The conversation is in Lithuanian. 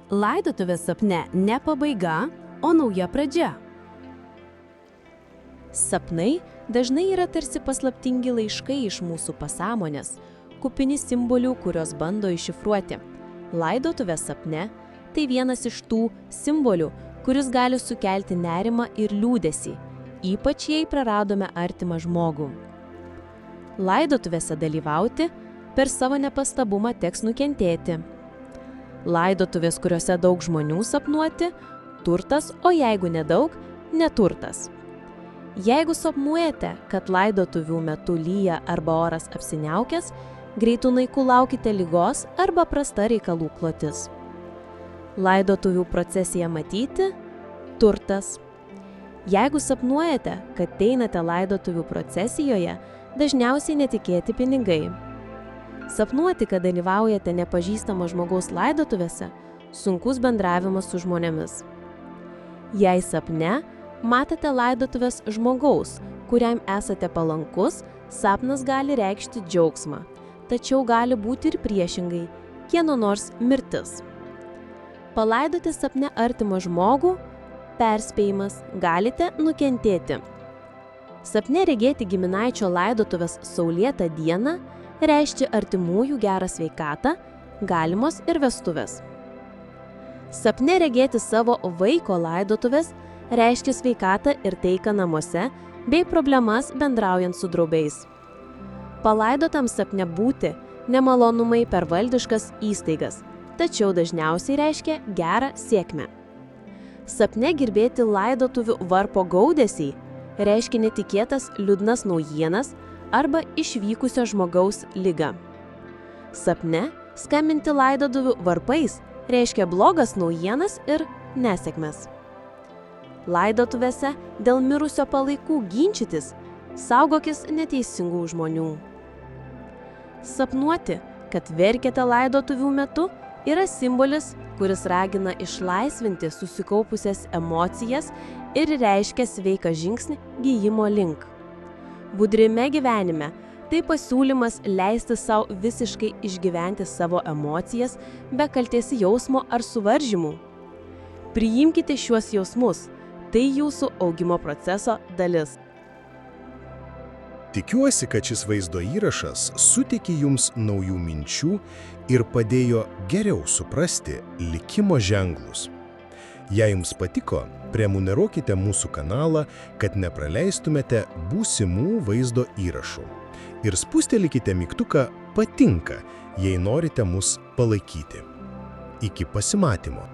Laidotuvės sapne ne pabaiga, o nauja pradžia. Sapnai dažnai yra tarsi paslaptingi laiškai iš mūsų pasąmonės, kupini simbolių, kurios bando iššifruoti. Laidotuvės sapne – tai vienas iš tų simbolių, kuris gali sukelti nerimą ir liūdesį, ypač jei praradome artimą žmogų. Laidotuvėse dalyvauti per savo nepastabumą teks nukentėti. Laidotuvės, kuriuose daug žmonių sapnuoti – turtas, o jeigu nedaug – neturtas. Jeigu sapnuojate, kad laidotuvių metu lyja arba oras apsiniaukęs, greitų laikų laukite ligos arba prasta reikalų klotis. Laidotuvių procesiją matyti – turtas. Jeigu sapnuojate, kad einate laidotuvių procesijoje, dažniausiai netikėti pinigai. Sapnuoti, kad dalyvaujate nepažįstamo žmogaus laidotuvėse – sunkus bendravimas su žmonėmis. Jei sapne matote laidotuvės žmogaus, kuriam esate palankus, sapnas gali reikšti džiaugsmą, tačiau gali būti ir priešingai – kieno nors mirtis. Palaidoti sapne artimą žmogų – perspėjimas, galite nukentėti. Sapne regėti giminaičio laidotuvės saulėtą dieną – reiškia artimųjų gerą sveikatą, galimos ir vestuvės. Sapne regėti savo vaiko laidotuvės reiškia sveikatą ir taiką namuose bei problemas bendraujant su draugiais. Palaidotam sapne būti nemalonumai per valdiškas įstaigas, tačiau dažniausiai reiškia gerą sėkmę. Sapne girdėti laidotuvių varpo gaudesį reiškia netikėtas liūdnas naujienas arba išvykusio žmogaus ligą. Sapne skambinti laidotuvių varpais reiškia blogas naujienas ir nesėkmes. Laidotuvėse dėl mirusio palaikų ginčytis, saugokis neteisingų žmonių. Sapnuoti, kad verkiate laidotuvių metu, yra simbolis, kuris ragina išlaisvinti susikaupusias emocijas ir reiškia sveiką žingsnį gijimo link. Budriame gyvenime tai pasiūlymas leisti savo visiškai išgyventi savo emocijas be kaltės jausmo ar suvaržymų. Priimkite šiuos jausmus, tai jūsų augimo proceso dalis. Tikiuosi, kad šis vaizdo įrašas suteikė jums naujų minčių ir padėjo geriau suprasti likimo ženklus. Jei jums patiko, prenumeruokite mūsų kanalą, kad nepraleistumėte būsimų vaizdo įrašų. Ir spustelkite mygtuką patinka, jei norite mus palaikyti. Iki pasimatymo.